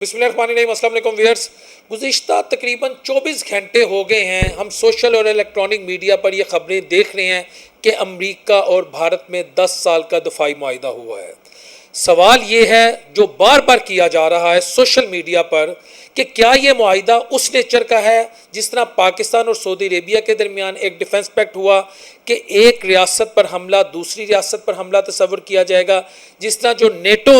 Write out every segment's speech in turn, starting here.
بسم اللہ الرحمن الرحیم، السلام علیکم ویئرز۔ گزشتہ تقریباً 24 گھنٹے ہو گئے ہیں ہم سوشل اور الیکٹرانک میڈیا پر یہ خبریں دیکھ رہے ہیں کہ امریکہ اور بھارت میں 10 سال کا دفاعی معاہدہ ہوا ہے۔ سوال یہ ہے جو بار بار کیا جا رہا ہے سوشل میڈیا پر کہ کیا یہ معاہدہ اس نیچر کا ہے جس طرح پاکستان اور سعودی عربیہ کے درمیان ایک ڈیفنس پیکٹ ہوا کہ ایک ریاست پر حملہ دوسری ریاست پر حملہ تصور کیا جائے گا، جس طرح جو نیٹو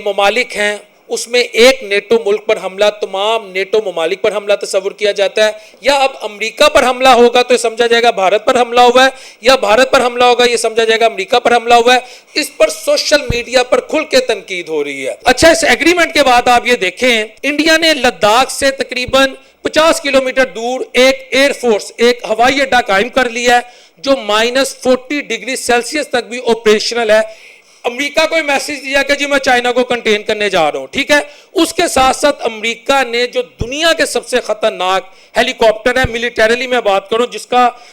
ممالک ہیں اس میں ایک نیٹو ملک پر حملہ تمام نیٹو ممالک پر حملہ تصور کیا جاتا ہے، یا اب امریکہ پر حملہ ہوگا تو یہ سمجھا جائے گا بھارت پر حملہ ہوا ہے، یا بھارت پر حملہ ہوگا یہ سمجھا جائے گا امریکہ پر حملہ ہوا ہے۔ اس پر سوشل میڈیا پر کھل کے تنقید ہو رہی ہے۔ اچھا، اس ایگریمنٹ کے بعد آپ یہ دیکھیں، انڈیا نے لداخ سے تقریباً 50 کلومیٹر دور ایک ایئر فورس ایک ہوائی اڈہ قائم کر لیا ہے جو -40 ڈگری سیلسیس تک بھی آپریشنل ہے۔ امریکہ کو میسج دیا کہ جی میں چائنا کو کنٹین کرنے جا رہا ہوں، ٹھیک ہے۔ اس کے ساتھ ساتھ امریکہ نے جو دنیا کے سب سے خطرناک ہیلی کاپٹر ہے، ملیٹریلی میں بات کروں،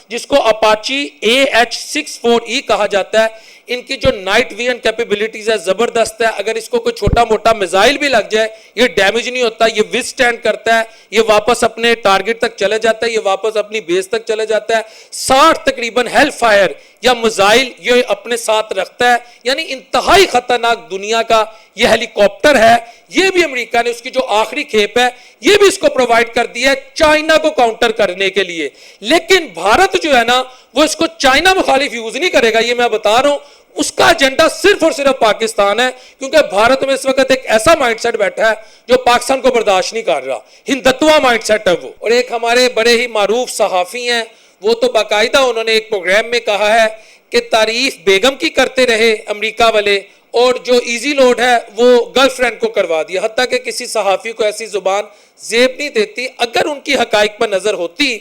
جس کو اپاچی AH-64E کہا جاتا ہے، ان کی جو نائٹ ویژن کیپیبلٹیز ہے زبردست ہے۔ اگر اس کو کوئی چھوٹا موٹا میزائل بھی لگ جائے یہ ڈیمیج نہیں ہوتا، یہ وتھ سٹینڈ کرتا ہے، یہ واپس اپنے ٹارگٹ تک چلے جاتا ہے، یہ واپس اپنی بیس تک چلے جاتا ہے۔ 60 تقریباً ہیل فائر یا میزائل یہ اپنے ساتھ رکھتا ہے، یعنی انتہائی خطرناک دنیا کا یہ ہیلی کاپٹر ہے۔ یہ بھی امریکہ نے اس کی جو آخری کھیپ ہے یہ بھی اس کو پرووائڈ کر دیا ہے چائنا کو کاؤنٹر کرنے کے لیے، لیکن بھارت جو ہے نا وہ اس کو چائنا مخالف یوز نہیں کرے گا، یہ میں بتا رہا ہوں۔ اس کا ایجنڈا صرف اور صرف پاکستان ہے، کیونکہ بھارت میں اس وقت ایک ایسا مائنڈ سیٹ بیٹھا ہے جو پاکستان کو برداشت نہیں کر رہا، ہندتوا مائنڈ سیٹ ہے وہ۔ اور ایک ہمارے بڑے ہی معروف صحافی ہیں، وہ تو باقاعدہ انہوں نے ایک پروگرام میں کہا ہے کہ تعریف بیگم کی کرتے رہے امریکہ والے، اور جو ایزی لوڈ ہے وہ گرل فرینڈ کو کروا دیا، حتیٰ کہ کسی صحافی کو ایسی زبان زیب نہیں دیتی۔ اگر ان کی حقائق پر نظر ہوتی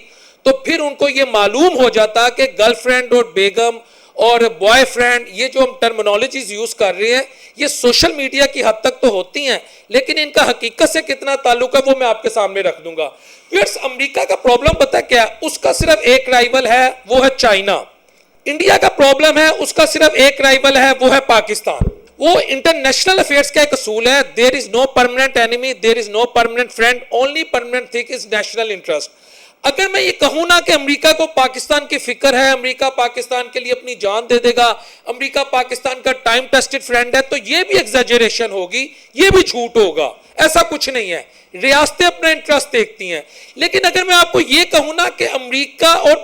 تو پھر ان کو یہ معلوم ہو جاتا کہ گرل فرینڈ اور بیگم اور بوائے فرینڈ یہ جو ہم ٹرمینالوجیز یوز کر رہے ہیں یہ سوشل میڈیا کی حد تک تو ہوتی ہیں، لیکن ان کا حقیقت سے کتنا تعلق ہے وہ میں آپ کے سامنے رکھ دوں گا۔ ویئرز، امریکہ کا پرابلم پتہ کیا ہے؟ اس کا صرف ایک رائیول ہے، وہ ہے چائنا۔ انڈیا کا پرابلم ہے، اس کا صرف ایک رائیول ہے، وہ ہے پاکستان۔ وہ انٹرنیشنل افیئرز کا ایک اصول ہے، there is no permanent enemy, there is no permanent friend, only permanent thing is national interest۔ اگر میں یہ کہوں نا کہ امریکہ کو پاکستان کی فکر ہے، امریکہ پاکستان کے لیے اپنی جان دے دے گا، امریکہ پاکستان کا ٹائم ٹیسٹڈ فرینڈ ہے، تو یہ بھی ایگزیجریشن ہوگی، یہ بھی جھوٹ ہوگا، ایسا کچھ نہیں ہے۔ ریاستیں اپنا انٹرسٹ دیکھتی ہیں، لیکن اگر میں آپ کو یہ کہوں نا کہ امریکہ اور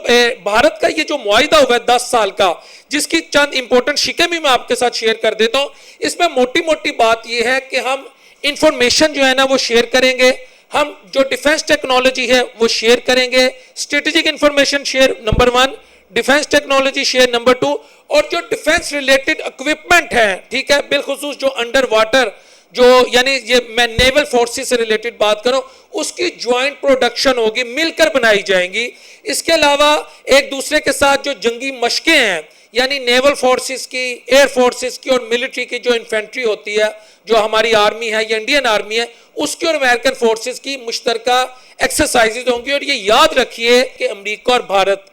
بھارت کا یہ جو معاہدہ ہوا ہے 10 سال کا، جس کی چند امپورٹنٹ شکیں بھی میں آپ کے ساتھ شیئر کر دیتا ہوں، اس میں موٹی موٹی بات یہ ہے کہ ہم انفارمیشن جو ہے نا وہ شیئر کریں گے، ہم جو ڈیفنس ٹیکنالوجی ہے وہ شیئر کریں گے، strategic information sheer number 1، defence technology sheer number 2، اور جو ڈیفنس ریلیٹڈ اکوپمنٹ ہے، ٹھیک ہے، بالخصوص جو انڈر واٹر جو یعنی یہ میں نیول فورسز سے ریلیٹڈ بات کروں، اس کی جوائنٹ پروڈکشن ہوگی، مل کر بنائی جائیں گی۔ اس کے علاوہ ایک دوسرے کے ساتھ جو جنگی مشقیں ہیں، یعنی نیول فورسز کی، ایئر فورسز کی اور ملٹری کی جو انفینٹری ہوتی ہے، جو ہماری آرمی ہے یا انڈین آرمی ہے، اس کی اور امریکن فورسز کی مشترکہ ایکسرسائزز ہوں گی۔ اور یہ یاد رکھیے کہ امریکہ اور بھارت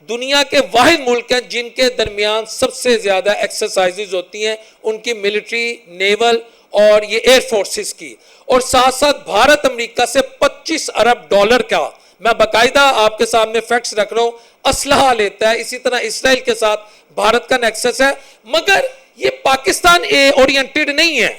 دنیا کے واحد ملک ہیں جن کے درمیان سب سے زیادہ ایکسرسائزز ہوتی ہیں، ان کی ملٹری، نیول اور یہ ایئر فورسز کی۔ اور ساتھ ساتھ بھارت امریکہ سے $25 ارب کا، میں باقاعدہ آپ کے سامنے فیکٹس رکھ رہا ہوں، اسلحہ لیتا ہے۔ اسی طرح اسرائیل کے ساتھ بھارت کا نیکسس ہے، مگر یہ پاکستان اورینٹڈ نہیں ہے۔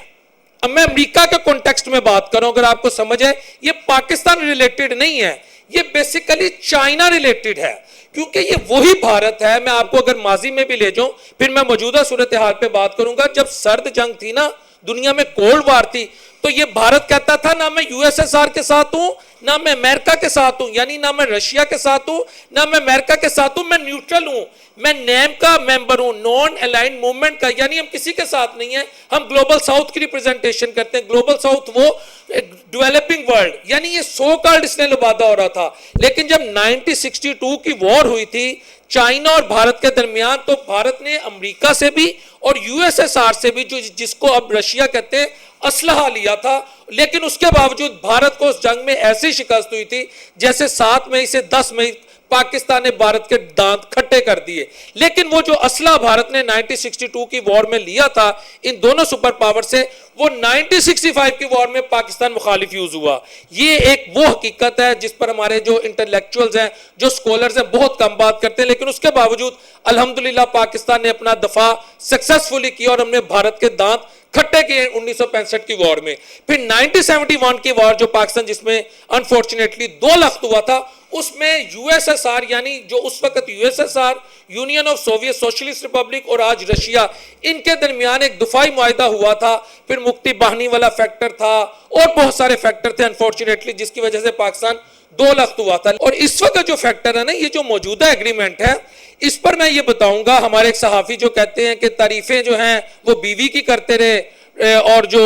اب میں امریکہ کے کانٹیکسٹ میں بات کروں، اگر آپ کو سمجھ ہے، یہ پاکستان ریلیٹڈ نہیں ہے، یہ بیسیکلی چائنا ریلیٹڈ ہے، کیونکہ یہ وہی بھارت ہے۔ میں آپ کو اگر ماضی میں بھی لے جاؤں، پھر میں موجودہ صورتحال پہ بات کروں گا، جب سرد جنگ تھی نا، دنیا میں کولڈ وار تھی، تو یہ بھارت کہتا تھا نہ میں USSR کے ساتھ ہوں، نہ میں امریکہ کے ساتھ ہوں، یعنی نہ میں رشیا کے ساتھ ہوں، نہ میں امریکہ کے ساتھ ہوں، میں نیوٹرل ہوں، میں نیم کا ممبر ہوں، نان الائنڈ موومنٹ کا، یعنی ہم کسی کے ساتھ نہیں ہیں، ہم گلوبل ساؤتھ کی ریپرزنٹیشن کرتے ہیں۔ گلوبل ساؤتھ وہ ڈیولپنگ ورلڈ، یعنی یہ سو کالڈ اس نے لبادہ ہو رہا تھا۔ لیکن جب 1962 کی وار ہوئی تھی چائنا اور بھارت کے درمیان، تو بھارت نے امریکہ سے بھی اور USSR سے بھی، جس کو اب رشیا کہتے ہیں، اسلحہ لیا تھا، لیکن اس کے باوجود بھارت کو اس جنگ میں ایسی شکست ہوئی تھی جیسے 7 مئی سے 10 مئی پاکستان نے بھارت کے دانت کھٹے کر دیے. لیکن وہ جو اسلحہ بھارت نے 1962 کی وار میں لیا تھا ان دونوں سپر پاور سے, وہ 1965 کی وار میں پاکستان مخالف یوز ہوا. یہ ایک وہ حقیقت ہے جس پر ہمارے جو انٹلیکچوئلز ہیں, جو سکولرز ہیں, بہت کم بات کرتے ہیں, لیکن اس کے باوجود الحمدللہ پاکستان نے اپنا دفاع سکسیسفلی کیا اور ہم نے بھارت کے دانت کھٹے کیے 1965 کی وار میں. پھر 1971 کی وار جو پاکستان جس میں انفارچونیٹلی 2 لخت ہوا تھا, اس میں یو ایس ایس آر یعنی جو اس وقت U S S R, union of Soviet socialist republic اور آج رشیا, ان کے درمیان ایک دفاعی معاہدہ ہوا تھا. پھر مکتی باہنی والا فیکٹر تھا اور بہت سارے فیکٹر تھے انفارچونیٹلی, جس کی وجہ سے پاکستان 2 لخت ہوا تھا. اور اس وقت جو فیکٹر ہے نا, یہ جو موجودہ ایگریمنٹ ہے, اس پر میں یہ بتاؤں گا, ہمارے ایک صحافی جو کہتے ہیں کہ تعریفیں جو ہیں وہ بیوی کی کرتے رہے اور جو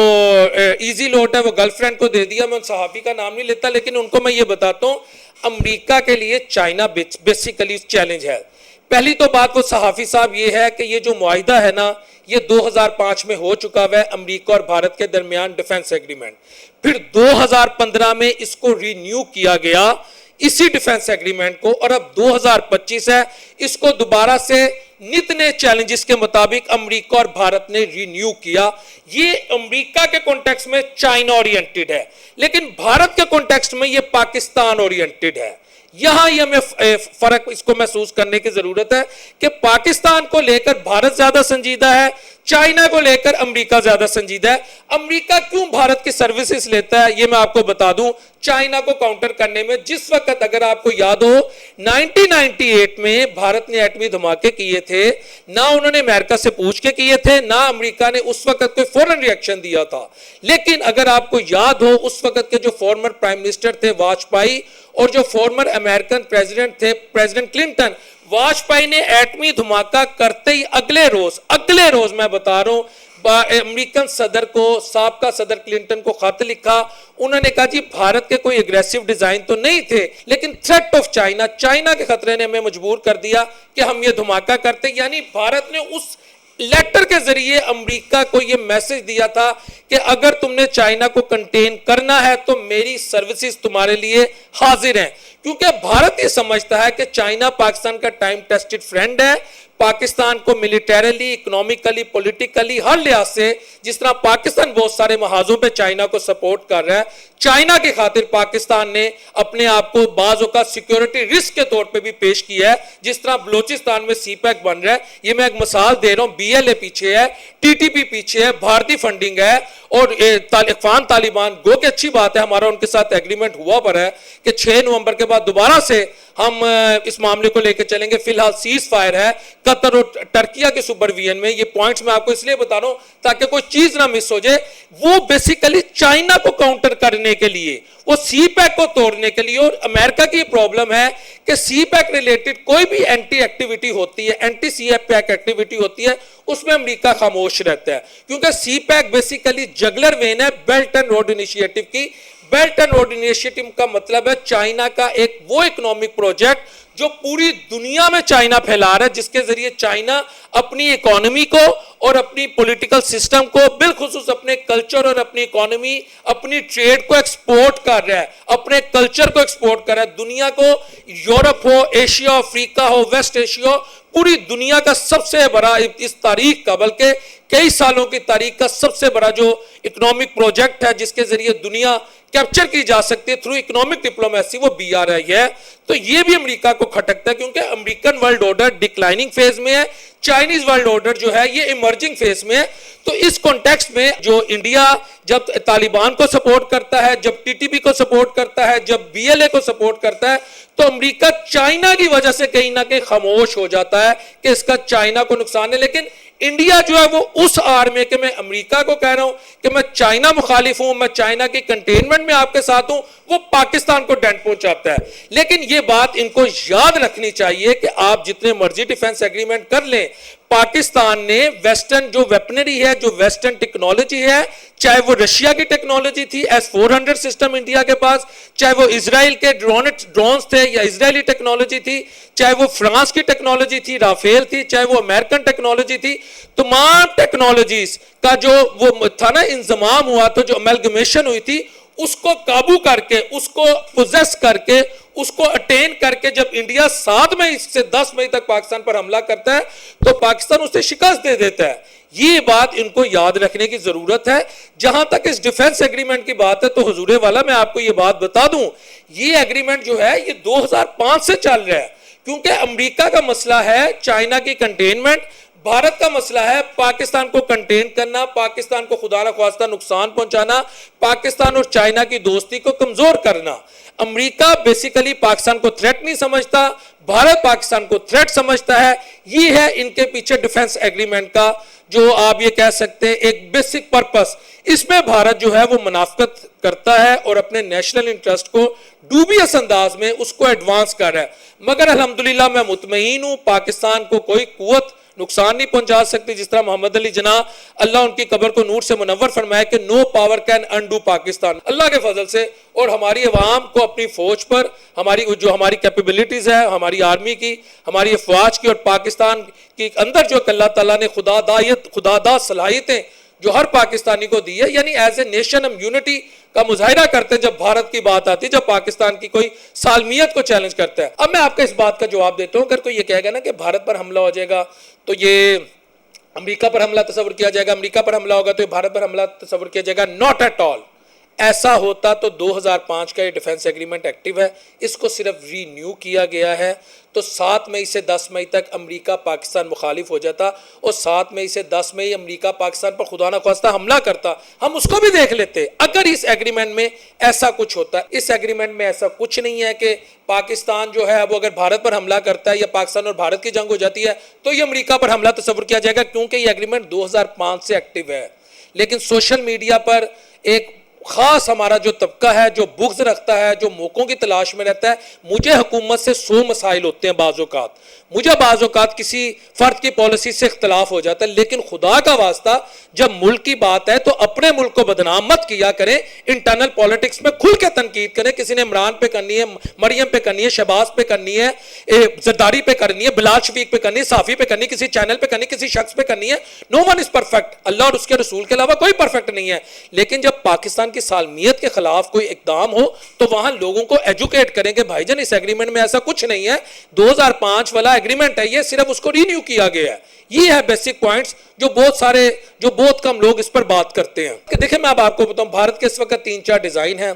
ایزی لوٹ ہے وہ گرل فرینڈ کو دے دیا. میں ان صحافی کا نام نہیں لیتا, لیکن ان کو میں یہ بتاتا ہوں امریکہ کے لیے چائنا بیسیکلی چیلنج ہے. پہلی تو بات وہ صحافی صاحب یہ ہے کہ یہ جو معاہدہ ہے نا, یہ 2005 میں ہو چکا ہے امریکہ اور بھارت کے درمیان ڈیفنس ایگریمنٹ. پھر 2015 میں اس کو رینیو کیا گیا اسی ڈیفنس ایگریمنٹ کو, اور اب 2025 ہے, اس کو دوبارہ سے نت نئے چیلنجز کے مطابق امریکہ اور بھارت نے رینیو کیا. یہ امریکہ کے کانٹیکسٹ میں چائنا اورینٹڈ ہے, لیکن بھارت کے کانٹیکسٹ میں یہ پاکستان اورینٹڈ ہے. یہاں یہ ہمیں فرق اس کو محسوس کرنے کی ضرورت ہے کہ پاکستان کو لے کر بھارت زیادہ سنجیدہ ہے, چائنا کو لے کر امریکہ زیادہ سنجیدہ ہے. امریکہ کیوں بھارت کی سروسز لیتا ہے یہ میں آپ کو بتا دوں, چائنا کو کاؤنٹر کرنے میں. جس وقت اگر آپ کو یاد ہو 1998 میں بھارت نے ایٹمی دھماکے کیے تھے, نہ انہوں نے امریکہ سے پوچھ کے کیے تھے, نہ امریکہ نے اس وقت کوئی فوراً ریئیکشن دیا تھا. لیکن اگر آپ کو یاد ہو اس وقت کے جو فارمر پرائم منسٹر تھے واجپئی, اور جو فارمر امریکن پریزیڈنٹ تھے پریزیڈنٹ کلنٹن, واجپئی نے ایٹمی دھماکہ کرتے ہی اگلے روز میں بتا رہا ہوں امریکن صدر کو, سابقہ صدر کلنٹن کو خط لکھا. انہوں نے کہا جی بھارت کے کوئی اگریسو ڈیزائن تو نہیں تھے, لیکن تھریٹ آف چائنا کے خطرے نے ہمیں مجبور کر دیا کہ ہم یہ دھماکہ کرتے. یعنی بھارت نے اس لیٹر کے ذریعے امریکہ کو یہ میسج دیا تھا کہ اگر تم نے چائنا کو کنٹین کرنا ہے تو میری سروسز تمہارے لیے حاضر ہیں. کیونکہ بھارت یہ سمجھتا ہے کہ چائنا پاکستان کا ٹائم ٹیسٹڈ فرینڈ ہے. پاکستان کو ملیٹریلی, اکنومیکلی, پولیٹیکلی, ہر لحاظ سے, جس طرح پاکستان بہت سارے محاذوں پہ چائنا کو سپورٹ کر رہا ہے, چائنا کی خاطر پاکستان نے اپنے آپ کو بعض اوقات سیکیورٹی رسک کے طور پہ بھی پیش کیا ہے. جس طرح بلوچستان میں سی پیک بن رہا ہے, یہ میں ایک مثال دے رہا ہوں. بی ایل اے پیچھے ہے, ٹی ٹی پی پیچھے ہے, بھارتی فنڈنگ ہے, اور افغان طالبان گو کہ اچھی بات ہے ہمارا ان کے ساتھ ایگریمنٹ ہوا پر ہے کہ 6 نومبر کے بعد دوبارہ سے ہم اس معاملے کو لے کے چلیں گے. فی الحال سیز فائر ہے قطر اور ٹرکیہ کے سپرویژن میں. یہ پوائنٹس میں آپ کو اس لیے بتا رہا ہوں تاکہ کوئی چیز نہ مس ہو جائے. وہ بیسیکلی چائنا کو کاؤنٹر کرنے کے لیے, وہ سی پیک کو توڑنے کے لیے. اور امریکہ کی پرابلم ہے کہ سی پیک ریلیٹڈ کوئی بھی اینٹی ایکٹیویٹی ہوتی ہے, اینٹی سی پیک ایکٹیویٹی ہوتی ہے, اس میں امریکہ خاموش رہتا ہے. کیونکہ سی پیک بیسیکلی جگلر وین ہے بیلٹ اینڈ روڈ انیشیٹو کی. بیلٹ اینڈ روڈ انیشیٹو کا مطلب ہے چائنا کا ایک وہ اکنامک پروجیکٹ جو پوری دنیا میں چائنا پھیلا رہا ہے, جس کے ذریعے چائنا اپنی اکانومی کو اور اپنی پولیٹیکل سسٹم کو, بالخصوص اپنے کلچر اور اپنی اکانومی, اپنی ٹریڈ کو ایکسپورٹ کر رہا ہے, اپنے کلچر کو ایکسپورٹ کر رہا ہے دنیا کو. یورپ ہو, ایشیا, افریقہ ہو, ویسٹ ایشیا ہو, پوری دنیا کا سب سے بڑا اس تاریخ کا, بلکہ کئی سالوں کی تاریخ کا سب سے بڑا جو اکنامک پروجیکٹ ہے جس کے ذریعے دنیا کیپچر کی جا سکتی ہے تھرو اکنامک ڈپلومیسی, وہ بی آر آئی ہے. تو یہ بھی امریکہ کو کھٹکتا ہے کیونکہ American world order declining phase میں ہے, چائنیز ورلڈ آرڈر جو ہے یہ ایمرجنگ فیز میں ہے. تو اس کانٹیکسٹ میں جو انڈیا جب طالبان کو سپورٹ کرتا ہے, جب ٹی ٹی پی کو سپورٹ کرتا ہے, جب بی ایل اے کو سپورٹ کرتا ہے, تو امریکہ چائنا کی وجہ سے کہیں نہ کہیں خاموش ہو جاتا ہے کہ اس کا چائنا کو نقصان ہے. لیکن انڈیا جو ہے وہ اس آر میں کہ میں امریکہ کو کہہ رہا ہوں کہ میں چائنا مخالف ہوں, میں چائنا کی کنٹینمنٹ میں آپ کے ساتھ ہوں, وہ پاکستان کو ڈینٹ پہنچاتا ہے. لیکن یہ بات ان کو یاد رکھنی چاہیے کہ آپ جتنے مرضی ڈیفنس ایگریمنٹ کر لیں, پاکستان نے ویسٹرن جو ویپنری ہے, جو ویسٹرن ٹیکنالوجی ہے, چاہے وہ رشیا کی ٹیکنالوجی تھی S-400 سسٹم انڈیا کے پاس, چاہے وہ اسرائیل کے ڈرونز تھے یا اسرائیلی ٹیکنالوجی تھی, چاہے وہ فرانس کی ٹیکنالوجی تھی, رافیل تھی, چاہے وہ امریکن ٹیکنالوجی تھی, تمام ٹیکنالوجیز کا جو وہ تھا نا انضمام ہوا, تو جو امیلگمیشن ہوئی تھی, اس کو قابو کر کے, اس کو پوزیس کر کے, اس کو اٹین کر کے جب انڈیا 7 مئی سے 10 مئی تک پاکستان پر حملہ کرتا ہے تو پاکستان اسے شکست دے دیتا ہے. یہ بات ان کو یاد رکھنے کی ضرورت ہے. جہاں تک اس ڈیفنس ایگریمنٹ کی بات ہے تو حضور والا میں آپ کو یہ بات بتا دوں, یہ ایگریمنٹ جو ہے یہ 2005 سے چل رہا ہے, کیونکہ امریکہ کا مسئلہ ہے چائنا کی کنٹینمنٹ, بھارت کا مسئلہ ہے پاکستان کو کنٹین کرنا, پاکستان کو خدا نخواستہ نقصان پہنچانا, پاکستان اور چائنا کی دوستی کو کمزور کرنا. امریکہ بیسیکلی پاکستان کو تھریٹ نہیں سمجھتا, بھارت پاکستان کو تھریٹ سمجھتا ہے. یہ ہے ان کے پیچھے ڈیفنس ایگریمنٹ کا جو آپ یہ کہہ سکتے ہیں ایک بیسک پرپس. اس میں بھارت جو ہے وہ منافقت کرتا ہے اور اپنے نیشنل انٹرسٹ کو ڈوبیس انداز میں اس کو ایڈوانس کر رہا ہے. مگر الحمدللہ میں مطمئن ہوں پاکستان کو کوئی قوت نقصان نہیں پہنچا سکتی. جس طرح محمد علی جناح اللہ ان کی قبر کو نور سے منور فرمائے کہ نو پاور کین انڈو پاکستان. اللہ کے فضل سے اور ہماری عوام کو اپنی فوج پر ہماری کیپیبلٹیز ہے, ہماری آرمی کی, ہماری افواج کی اور پاکستان کی اندر جو اللہ تعالیٰ نے خدا دا صلاحیتیں جو ہر پاکستانی کو دی ہے, یعنی ایز اے نیشن ہم یونٹی کا مظاہرہ کرتے ہیں جب بھارت کی بات آتی ہے, جب پاکستان کی کوئی سالمیت کو چیلنج کرتا ہے. اب میں آپ کا اس بات کا جواب دیتا ہوں, اگر کوئی یہ کہے گا نا کہ بھارت پر حملہ ہو جائے گا تو یہ امریکہ پر حملہ تصور کیا جائے گا, امریکہ پر حملہ ہوگا تو یہ بھارت پر حملہ تصور کیا جائے گا. Not at all. ایسا ہوتا تو 2005 کا یہ ڈیفنس ایگریمنٹ ایکٹیو ہے, اس کو صرف ری نیو کیا گیا ہے. تو 7 مئی سے 10 مئی تک امریکہ پاکستان مخالف ہو جاتا اور 7 مئی سے 10 مئی امریکہ پاکستان پر خدا نخواستہ حملہ کرتا, ہم اس کو بھی دیکھ لیتے اگر اس ایگریمنٹ میں ایسا کچھ ہوتا. اس ایگریمنٹ میں ایسا کچھ نہیں ہے کہ پاکستان جو ہے وہ اگر بھارت پر حملہ کرتا ہے یا پاکستان اور بھارت کی جنگ ہو جاتی ہے تو یہ امریکہ پر حملہ تصور کیا جائے گا, کیونکہ یہ ایگریمنٹ 2005 سے ایکٹیو ہے. لیکن سوشل میڈیا پر ایک خاص ہمارا جو طبقہ ہے جو بغض رکھتا ہے, جو موقعوں کی تلاش میں رہتا ہے. مجھے حکومت سے 100 مسائل ہوتے ہیں بعض اوقات, مجھے بعض اوقات کسی فرد کی پالیسی سے اختلاف ہو جاتا ہے, لیکن خدا کا واسطہ جب ملک کی بات ہے تو اپنے ملک کو بدنام مت کیا کریں. انٹرنل پالیٹکس میں کھل کے تنقید کریں. کسی نے عمران پہ کرنی ہے, مریم پہ کرنی ہے, شہباز پہ کرنی ہے, زرداری پہ کرنی ہے, بلال شفیق پہ کرنی ہے, صافی پہ کرنی ہے, کسی چینل پہ کرنی ہے, کسی شخص پہ کرنی ہے. نو ون از پرفیکٹ. اللہ اور اس کے رسول کے علاوہ کوئی پرفیکٹ نہیں ہے. لیکن جب پاکستان کی سالمیت کے خلاف کوئی اقدام ہو تو وہاں لوگوں کو ایجوکیٹ کریں کہ بھائی جان اس ایگریمنٹ میں ایسا کچھ نہیں ہے, 2005 والا ایگریمنٹ ہے, یہ صرف اس کو رینیو کیا گیا ہے. یہ ہے بیسک پوائنٹس جو بہت کم لوگ اس پر بات کرتے ہیں. دیکھیں میں اب آپ کو بتاؤں, بھارت کے اس وقت 3-4 ڈیزائن ہیں.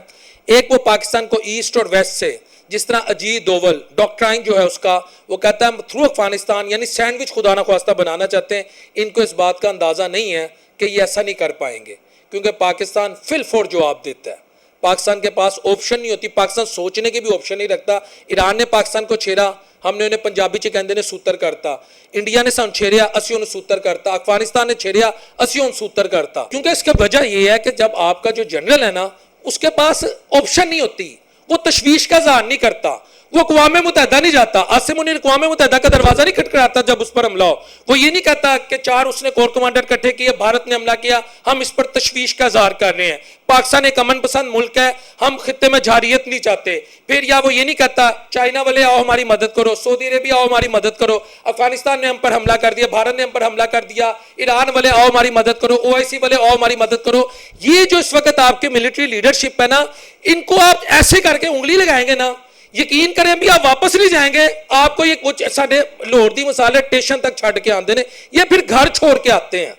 ایک وہ پاکستان کو ایسٹ اور ویسٹ سے, جس طرح اجیت دوول ڈاکٹرائن جو ہے اس کا, وہ کہتا ہے تھرو افغانستان یعنی سینڈوچ خدا نخواستہ بنانا چاہتے ہیں. ان کو اس بات کا اندازہ نہیں ہے کہ یہ ایسا نہیں کر پائیں گے, کیونکہ پاکستان فل فور جواب دیتا ہے. پاکستان کے پاس آپشن نہیں ہوتی, پاکستان سوچنے کی بھی آپشن نہیں رکھتا. ایران نے پاکستان کو چھیڑا, ہم نے انہیں پنجابی چ کہندے نے سوتر کرتا. انڈیا نے سن چھیڑیا, اسی انہوں سوتر کرتا. افغانستان نے چھیڑیا, اسی انہوں سوتر کرتا. کیونکہ اس کی وجہ یہ ہے کہ جب آپ کا جو جنرل ہے نا اس کے پاس آپشن نہیں ہوتی, وہ تشویش کا اظہار نہیں کرتا, وہ اقوام متحدہ نہیں جاتا. عاصم منیر اقوام متحدہ کا دروازہ نہیں کھٹکھٹاتا جب اس پر حملہ ہو. وہ یہ نہیں کہتا کہ 4 اس نے کور کمانڈر اکٹھے کیے, بھارت نے حملہ کیا, ہم اس پر تشویش کا اظہار کر رہے ہیں. پاکستان ایک امن پسند ملک ہے, ہم خطے میں جارحیت نہیں چاہتے. پھر یا وہ یہ نہیں کہتا چائنا والے آؤ ہماری مدد کرو, سعودی عربیہ آؤ ہماری مدد کرو, افغانستان نے ہم پر حملہ کر دیا, بھارت نے ہم پر حملہ کر دیا, ایران والے آؤ ہماری مدد کرو, OIC والے آؤ ہماری مدد کرو. یہ جو اس وقت آپ کے ملٹری لیڈرشپ ہے نا, ان کو آپ ایسے کر کے انگلی لگائیں گے نا, یقین کریں بھی آپ واپس نہیں جائیں گے. آپ کو یہ کچھ ساڈے لاہور دی مسالے ٹیشن تک چھڑ کے آندے نے, یہ پھر گھر چھوڑ کے آتے ہیں.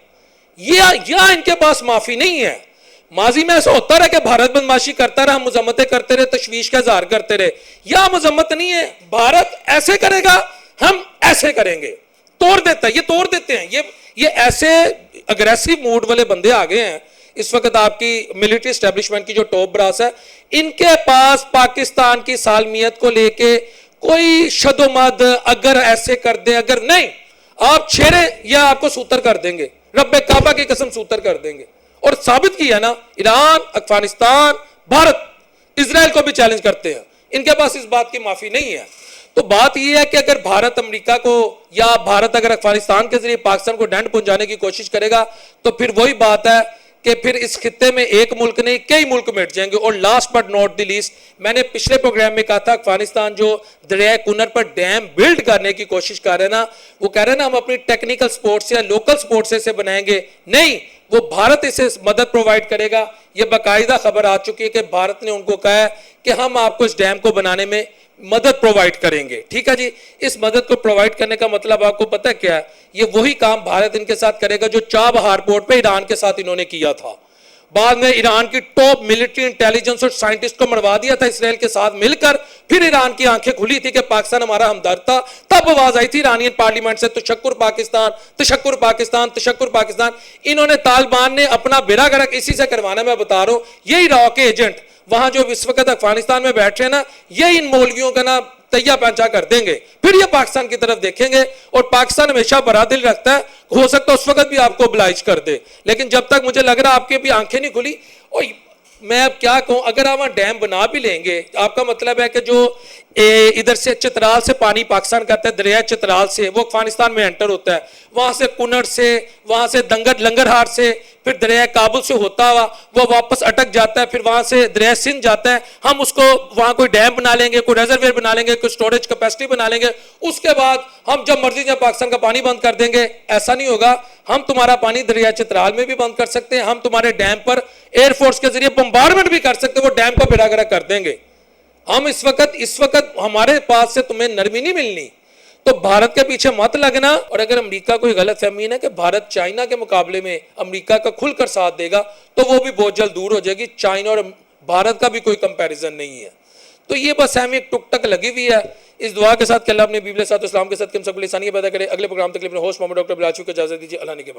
یا ان کے پاس معافی نہیں ہے. ماضی میں ایسا ہوتا رہا کہ بھارت بدماشی کرتا رہا, ہم مذمتیں کرتے رہے, تشویش کا اظہار کرتے رہے. یا مذمت نہیں ہے, بھارت ایسے کرے گا ہم ایسے کریں گے, توڑ دیتا ہے, یہ توڑ دیتے ہیں. یہ ایسے اگریسو موڈ والے بندے آگے ہیں اس وقت. آپ کی ملٹری اسٹیبلشمنٹ کی جو ٹاپ براس ہے, ان کے پاس پاکستان کی سالمیت کو لے کے کوئی شد و مد, اگر ایسے کر دیں, اگر نہیں آپ چھیڑے یا آپ کو سوتر کر دیں گے, رب کعبہ کی قسم سوتر کر دیں گے. اور ثابت کیا نا, ایران, افغانستان, بھارت, اسرائیل کو بھی چیلنج کرتے ہیں. ان کے پاس اس بات کی معافی نہیں ہے. تو بات یہ ہے کہ اگر بھارت امریکہ کو یا بھارت اگر افغانستان کے ذریعے پاکستان کو ڈنڈ پہنچانے کی کوشش کرے گا تو پھر وہی بات ہے کہ پھر اس خطے میں ایک ملک نہیں کئی ملک مٹ جائیں گے. اور last but not the least, میں نے پچھلے پروگرام میں کہا تھا افغانستان جو دریائے کنر پر ڈیم بلڈ کرنے کی کوشش کر رہے ہیں نا, وہ کہہ رہے ہیں نا ہم اپنی ٹیکنیکل سپورٹ سے یا لوکل سپورٹ سے بنائیں گے. نہیں, وہ بھارت اسے مدد پرووائڈ کرے گا. یہ باقاعدہ خبر آ چکی ہے کہ بھارت نے ان کو کہا ہے کہ ہم آپ کو اس ڈیم کو بنانے میں مدد پرووائڈ کریں گے. ٹھیک ہے جی. اس مدد کو پرووائڈ کرنے کا مطلب آپ کو پتہ کیا ہے؟ یہ وہی کام بھارت ان کے ساتھ کرے گا جو چابہار پورٹ پہ ایران کے ساتھ انہوں نے کیا تھا. بعد میں ایران کی ٹاپ ملٹری انٹیلیجنس اور سائنٹسٹ کو مروا دیا تھا اسرائیل کے ساتھ مل کر. پھر ایران کی آنکھیں کھلی تھی کہ پاکستان ہمارا ہمدرد تھا. تب آواز آئی تھی ایرانین پارلیمنٹ سے تشکر پاکستان تشکر پاکستان تشکر پاکستان. انہوں نے طالبان نے اپنا بیڑا گرک اسی سے کروانا. میں بتا رہا ہوں یہی راؤ کے ایجنٹ وہاں جو اس وقت افغانستان میں بیٹھ رہے ہیں نا, یہ ان مولویوں کا نا تیہ پنچا کر دیں گے. پھر یہ پاکستان کی طرف دیکھیں گے اور پاکستان ہمیشہ برا دل رکھتا ہے. ہو سکتا ہے اس وقت بھی آپ کو oblige کر دے, لیکن جب تک مجھے لگ رہا آپ کی بھی آنکھیں نہیں کھلی. اور میں اب کیا کہوں, اگر آپ وہاں ڈیم بنا بھی لیں گے, آپ کا مطلب ہے کہ جو ادھر سے چترال سے پانی پاکستان کا آتا ہے, دریا چترال سے وہ افغانستان میں انٹر ہوتا ہے, وہاں سے کنڑ سے, وہاں سے لنگرہار سے, پھر دریا کابل سے ہوتا ہوا وہ واپس اٹک جاتا ہے, پھر وہاں سے دریا سندھ جاتا ہے. ہم اس کو وہاں کوئی ڈیم بنا لیں گے, کوئی ریزرویئر بنا لیں گے, کوئی سٹوریج کیپیسٹی بنا لیں گے. اس کے بعد ہم جب مرضی جب پاکستان کا پانی بند کر دیں گے. ایسا نہیں ہوگا. ہم تمہارا پانی دریا چترال میں بھی بند کر سکتے ہیں, ہم تمہارے ڈیم پر ایئر فورس کے ذریعے بمبارڈمنٹ بھی کر سکتے ہیں, وہ ڈیم کو بیڑا گرک کر دیں گے. ہم اس وقت ہمارے پاس سے تمہیں نرمی نہیں ملنی. تو بھارت کے پیچھے مت لگنا. اور اگر امریکہ کوئی غلط فہمی ہے کہ بھارت چائنا کے مقابلے میں امریکہ کا کھل کر ساتھ دے گا, تو وہ بھی بہت جلد دور ہو جائے گی. چائنا اور بھارت کا بھی کوئی کمپیریزن نہیں ہے. تو یہ بس ہمیں ایک ٹک ٹک لگی ہوئی ہے. اس دعا کے ساتھ کہ اللہ اپنے بیبی علیہ السلام کے ساتھ ہم سب کو لسانی پیدا کرے. اگلے پروگرام تک اپنے ہوسٹ محمد ڈاکٹر بلال شو کو اجازت دیجیے. اللہ نے کے بعد